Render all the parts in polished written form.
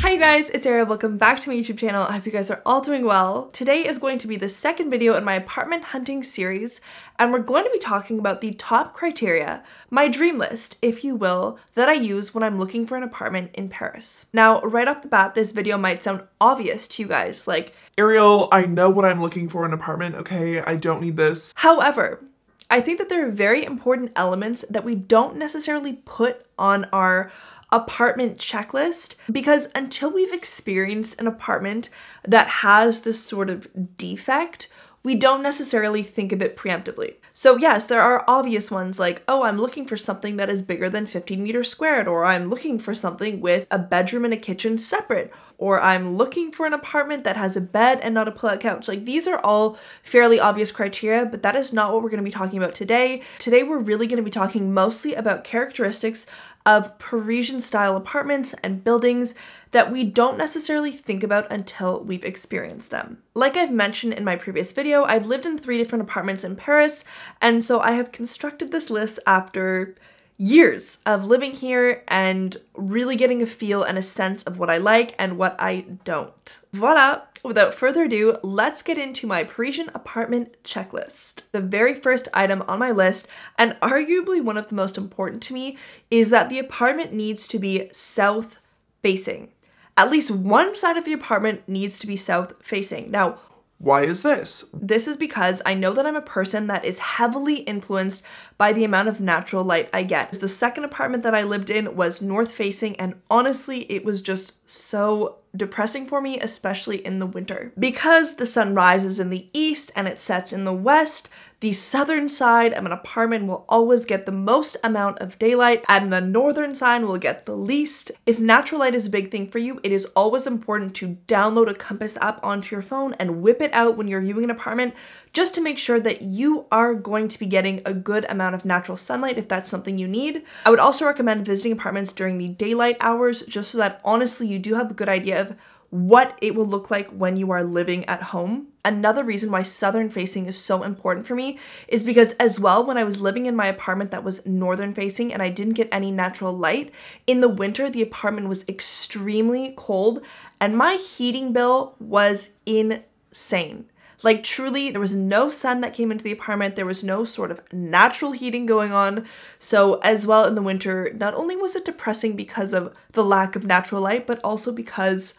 Hi guys, it's Arielle. Welcome back to my YouTube channel. I hope you guys are all doing well. Today is going to be the second video in my apartment hunting series, and we're going to be talking about the top criteria, my dream list, if you will, that I use when I'm looking for an apartment in Paris. Now, right off the bat, this video might sound obvious to you guys, like, Arielle, I know what I'm looking for in an apartment, okay? I don't need this. However, I think that there are very important elements that we don't necessarily put on our apartment checklist, because until we've experienced an apartment that has this sort of defect, we don't necessarily think of it preemptively. So yes, there are obvious ones like, oh, I'm looking for something that is bigger than 15 meters squared, or I'm looking for something with a bedroom and a kitchen separate, or I'm looking for an apartment that has a bed and not a pull-out couch. Like, these are all fairly obvious criteria, but that is not what we're going to be talking about today. Today, we're really going to be talking mostly about characteristics of Parisian style apartments and buildings that we don't necessarily think about until we've experienced them. Like I've mentioned in my previous video, I've lived in 3 different apartments in Paris, and so I have constructed this list after years of living here and really getting a feel and a sense of what I like and what I don't. Voila! Without further ado, let's get into my Parisian apartment checklist. The very first item on my list, and arguably one of the most important to me, is that the apartment needs to be south-facing. At least one side of the apartment needs to be south-facing. Now, why is this? This is because I know that I'm a person that is heavily influenced by the amount of natural light I get. The second apartment that I lived in was north-facing, and honestly, it was just so depressing for me, especially in the winter. Because the sun rises in the east and it sets in the west, the southern side of an apartment will always get the most amount of daylight and the northern side will get the least. If natural light is a big thing for you, it is always important to download a compass app onto your phone and whip it out when you're viewing an apartment, just to make sure that you are going to be getting a good amount of natural sunlight if that's something you need. I would also recommend visiting apartments during the daylight hours, just so that honestly you do have a good idea of what it will look like when you are living at home. Another reason why southern facing is so important for me is because as well, when I was living in my apartment that was northern facing and I didn't get any natural light, in the winter the apartment was extremely cold and my heating bill was insane. Like, truly, there was no sun that came into the apartment. There was no sort of natural heating going on. So as well, in the winter, not only was it depressing because of the lack of natural light, but also because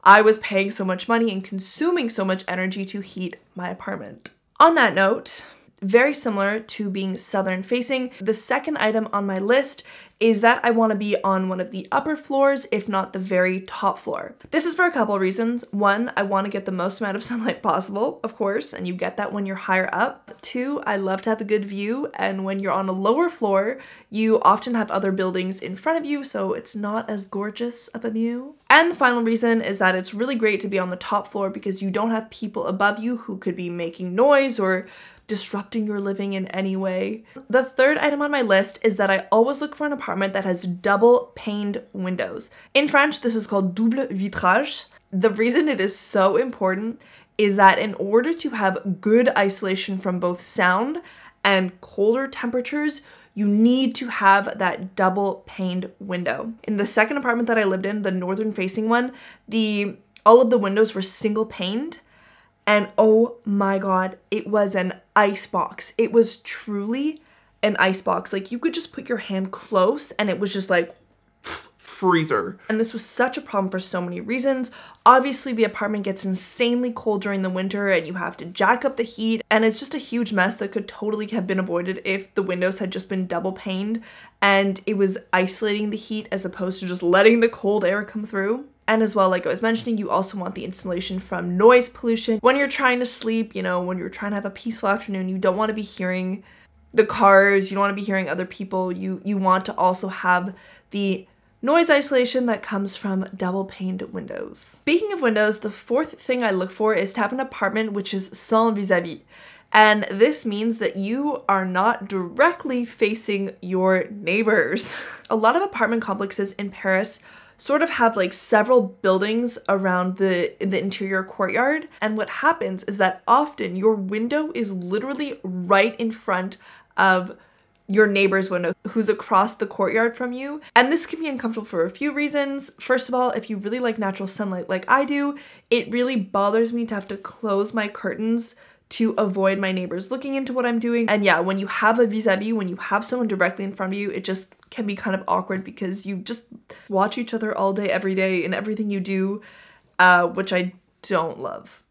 I was paying so much money and consuming so much energy to heat my apartment. On that note, very similar to being southern facing, the second item on my list is that I want to be on one of the upper floors, if not the very top floor. This is for a couple of reasons. One, I want to get the most amount of sunlight possible, of course, and you get that when you're higher up. Two, I love to have a good view, and when you're on a lower floor, you often have other buildings in front of you, so it's not as gorgeous of a view. And the final reason is that it's really great to be on the top floor because you don't have people above you who could be making noise or disrupting your living in any way. The third item on my list is that I always look for an apartment that has double paned windows. In French, this is called double vitrage. The reason it is so important is that in order to have good isolation from both sound and colder temperatures, you need to have that double paned window. In the second apartment that I lived in, the northern facing one, all of the windows were single paned. And oh my god, it was an icebox. It was truly an icebox. Like, you could just put your hand close and it was just like freezer. And this was such a problem for so many reasons. Obviously, the apartment gets insanely cold during the winter and you have to jack up the heat, and it's just a huge mess that could totally have been avoided if the windows had just been double paned and it was isolating the heat as opposed to just letting the cold air come through. And as well, like I was mentioning, you also want the insulation from noise pollution. When you're trying to sleep, you know, when you're trying to have a peaceful afternoon, you don't want to be hearing the cars, you don't want to be hearing other people. You want to also have the noise isolation that comes from double paned windows. Speaking of windows, the fourth thing I look for is to have an apartment which is sans vis-a-vis. And this means that you are not directly facing your neighbors. A lot of apartment complexes in Paris sort of have like several buildings around the interior courtyard, and what happens is that often your window is literally right in front of your neighbor's window who's across the courtyard from you. And this can be uncomfortable for a few reasons. First of all, if you really like natural sunlight like I do, it really bothers me to have to close my curtains to avoid my neighbors looking into what I'm doing. And yeah, when you have a vis-a-vis, when you have someone directly in front of you, it just can be kind of awkward because you just watch each other all day, every day in everything you do, which I don't love.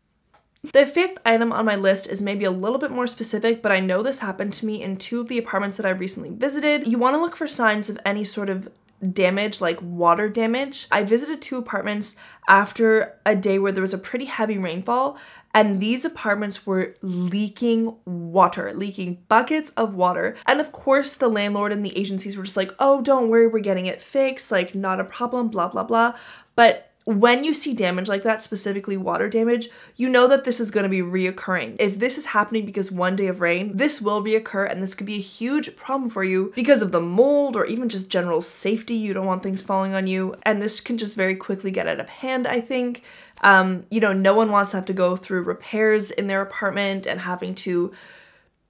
The fifth item on my list is maybe a little bit more specific, but I know this happened to me in 2 of the apartments that I recently visited. You want to look for signs of any sort of damage, like water damage. I visited 2 apartments after a day where there was a pretty heavy rainfall, and these apartments were leaking water, leaking buckets of water. And of course, the landlord and the agencies were just like, oh, don't worry, we're getting it fixed, like not a problem, blah, blah, blah. But when you see damage like that, specifically water damage, you know that this is going to be reoccurring. If this is happening because one day of rain, this will reoccur, and this could be a huge problem for you because of the mold or even just general safety. You don't want things falling on you, and this can just very quickly get out of hand, I think. You know, no one wants to have to go through repairs in their apartment and having to,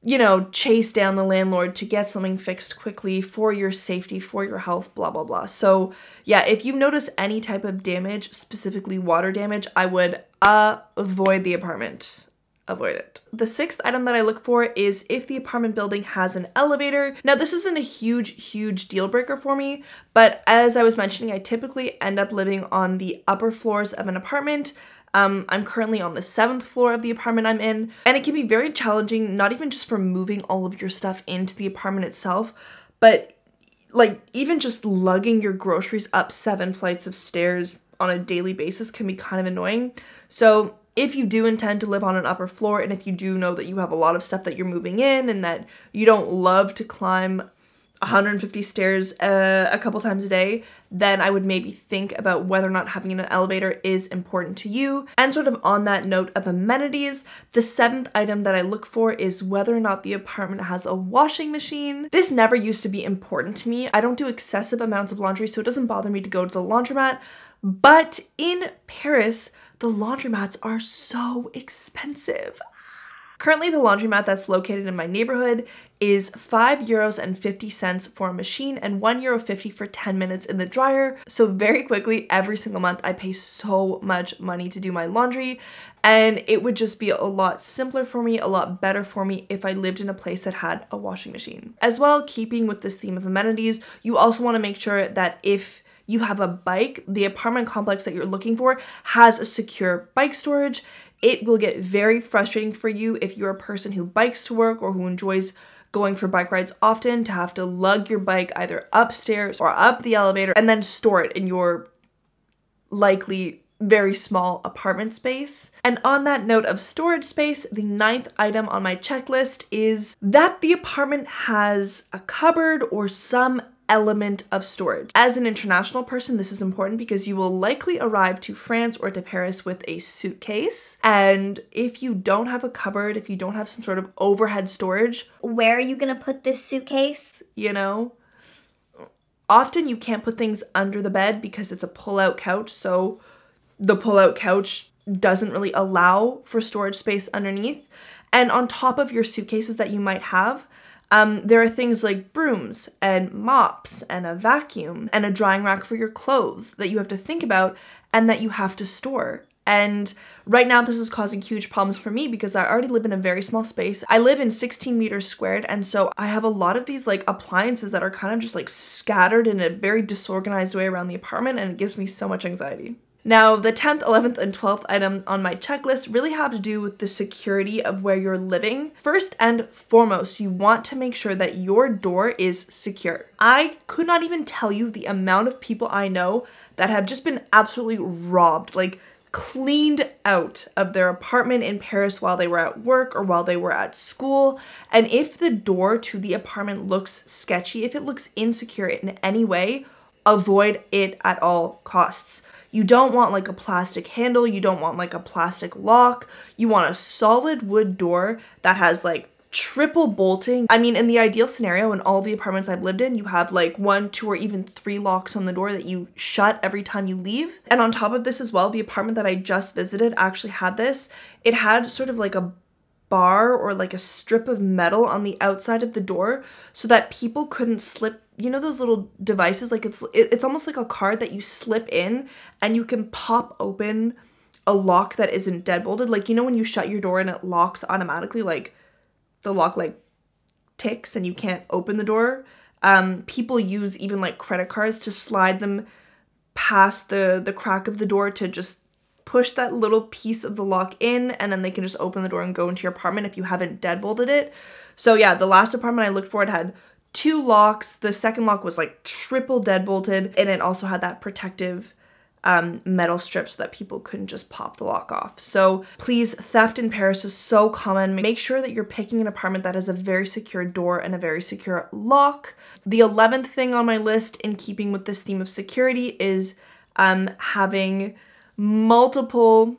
you know, chase down the landlord to get something fixed quickly for your safety, for your health, blah, blah, blah. So yeah, if you notice any type of damage, specifically water damage, I would avoid the apartment. Avoid it. The 6th item that I look for is if the apartment building has an elevator. Now, this isn't a huge deal breaker for me, but as I was mentioning, I typically end up living on the upper floors of an apartment. I'm currently on the 7th floor of the apartment I'm in, and it can be very challenging, not even just for moving all of your stuff into the apartment itself, but like even just lugging your groceries up 7 flights of stairs on a daily basis can be kind of annoying. So if you do intend to live on an upper floor, and if you do know that you have a lot of stuff that you're moving in and that you don't love to climb 150 stairs a couple times a day, then I would maybe think about whether or not having an elevator is important to you. And sort of on that note of amenities, the 7th item that I look for is whether or not the apartment has a washing machine. This never used to be important to me. I don't do excessive amounts of laundry, so it doesn't bother me to go to the laundromat. But in Paris, the laundromats are so expensive. Currently, the laundromat that's located in my neighborhood is €5.50 for a machine and €1.50 for 10 minutes in the dryer. So very quickly, every single month, I pay so much money to do my laundry, and it would just be a lot simpler for me, a lot better for me if I lived in a place that had a washing machine. As well, keeping with this theme of amenities, you also want to make sure that if you have a bike, the apartment complex that you're looking for has a secure bike storage. It will get very frustrating for you if you're a person who bikes to work or who enjoys going for bike rides often to have to lug your bike either upstairs or up the elevator and then store it in your likely very small apartment space. And on that note of storage space, the 9th item on my checklist is that the apartment has a cupboard or some element of storage. As an international person, this is important because you will likely arrive to France or to Paris with a suitcase. And if you don't have a cupboard, if you don't have some sort of overhead storage, where are you gonna put this suitcase? You know, often you can't put things under the bed because it's a pull-out couch. So the pull-out couch doesn't really allow for storage space underneath. And on top of your suitcases that you might have, there are things like brooms and mops and a vacuum and a drying rack for your clothes that you have to think about and that you have to store. And right now this is causing huge problems for me because I already live in a very small space. I live in 16 meters squared, and so I have a lot of these like appliances that are kind of just like scattered in a very disorganized way around the apartment, and it gives me so much anxiety. Now, the 10th, 11th, and 12th item on my checklist really have to do with the security of where you're living. First and foremost, you want to make sure that your door is secure. I could not even tell you the amount of people I know that have just been absolutely robbed, like cleaned out of their apartment in Paris while they were at work or while they were at school. And if the door to the apartment looks sketchy, if it looks insecure in any way, avoid it at all costs. You don't want like a plastic handle, you don't want like a plastic lock, you want a solid wood door that has like triple bolting. I mean, in the ideal scenario, in all the apartments I've lived in, you have like 1, 2, or even 3 locks on the door that you shut every time you leave. And on top of this as well, the apartment that I just visited actually had this. It had sort of like a bar or like a strip of metal on the outside of the door so that people couldn't slip, you know, those little devices, like it's almost like a card that you slip in and you can pop open a lock that isn't deadbolted. Like, you know, when you shut your door and it locks automatically, like the lock like ticks and you can't open the door. People use even like credit cards to slide them past the crack of the door to just push that little piece of the lock in, and then they can just open the door and go into your apartment if you haven't deadbolted it. So yeah, the last apartment I looked for, it had 2 locks. The second lock was like triple deadbolted, and it also had that protective metal strip so that people couldn't just pop the lock off. So please, theft in Paris is so common. Make sure that you're picking an apartment that has a very secure door and a very secure lock. The 11th thing on my list, in keeping with this theme of security, is having multiple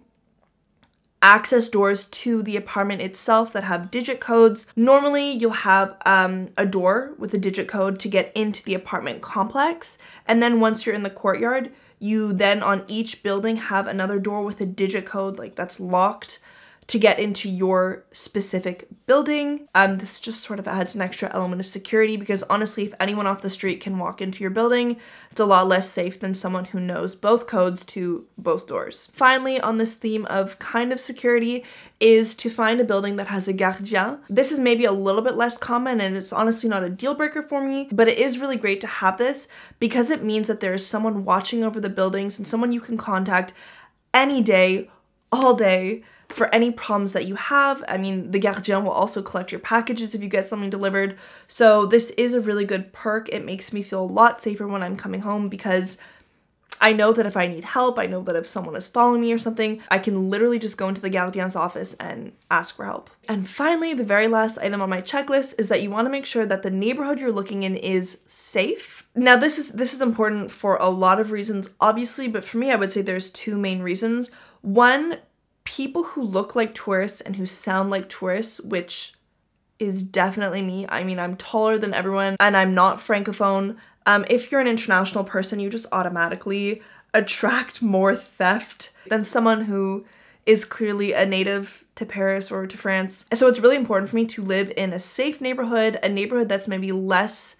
access doors to the apartment itself that have digit codes. Normally you'll have a door with a digit code to get into the apartment complex, and then once you're in the courtyard, you then on each building have another door with a digit code like that's locked to get into your specific building. This just sort of adds an extra element of security, because honestly, if anyone off the street can walk into your building, it's a lot less safe than someone who knows both codes to both doors. Finally, on this theme of kind of security, is to find a building that has a gardien. This is maybe a little bit less common, and it's honestly not a deal breaker for me, but it is really great to have this because it means that there is someone watching over the buildings and someone you can contact any day, all day, for any problems that you have. I mean, the gardien will also collect your packages if you get something delivered. So this is a really good perk. It makes me feel a lot safer when I'm coming home, because I know that if I need help, I know that if someone is following me or something, I can literally just go into the gardien's office and ask for help. And finally, the very last item on my checklist is that you want to make sure that the neighborhood you're looking in is safe. Now, this is important for a lot of reasons, obviously, but for me, I would say there's 2 main reasons. One, people who look like tourists and who sound like tourists, which is definitely me. I mean, I'm taller than everyone and I'm not francophone. If you're an international person, you just automatically attract more theft than someone who is clearly a native to Paris or to France. So it's really important for me to live in a safe neighborhood, a neighborhood that's maybe less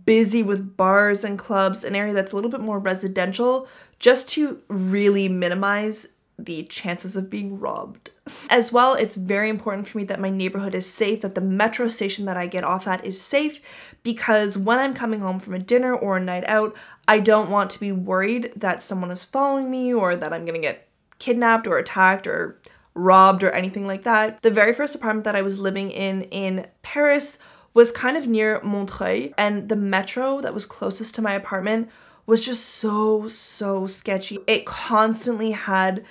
busy with bars and clubs, an area that's a little bit more residential, just to really minimize the chances of being robbed. As well, it's very important for me that my neighborhood is safe, that the metro station that I get off at is safe, because when I'm coming home from a dinner or a night out, I don't want to be worried that someone is following me or that I'm gonna get kidnapped or attacked or robbed or anything like that. The very first apartment that I was living in Paris was kind of near Montreuil, and the metro that was closest to my apartment was just so sketchy. It constantly had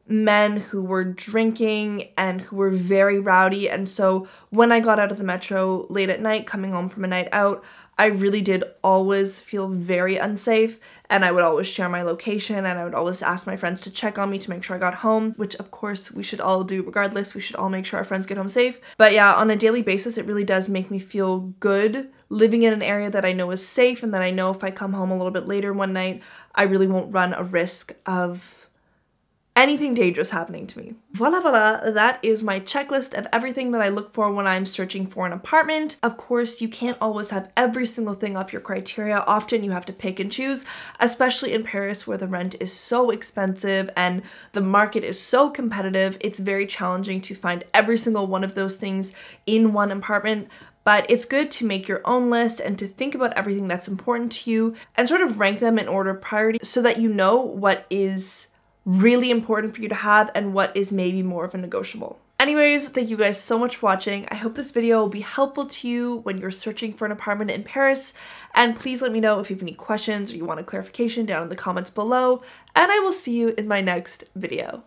men who were drinking and who were very rowdy, and so when I got out of the metro late at night coming home from a night out, I really did always feel very unsafe, and I would always share my location, and I would always ask my friends to check on me to make sure I got home, which of course we should all do regardless. We should all make sure our friends get home safe. But yeah, on a daily basis, it really does make me feel good living in an area that I know is safe, and that I know if I come home a little bit later one night, I really won't run a risk of anything dangerous happening to me. Voila, that is my checklist of everything that I look for when I'm searching for an apartment. Of course, you can't always have every single thing off your criteria. Often you have to pick and choose, especially in Paris where the rent is so expensive and the market is so competitive. It's very challenging to find every single one of those things in one apartment. But it's good to make your own list and to think about everything that's important to you and sort of rank them in order of priority so that you know what is really important for you to have and what is maybe more of a negotiable. Anyways, thank you guys so much for watching. I hope this video will be helpful to you when you're searching for an apartment in Paris, and please let me know if you have any questions or you want a clarification down in the comments below, and I will see you in my next video.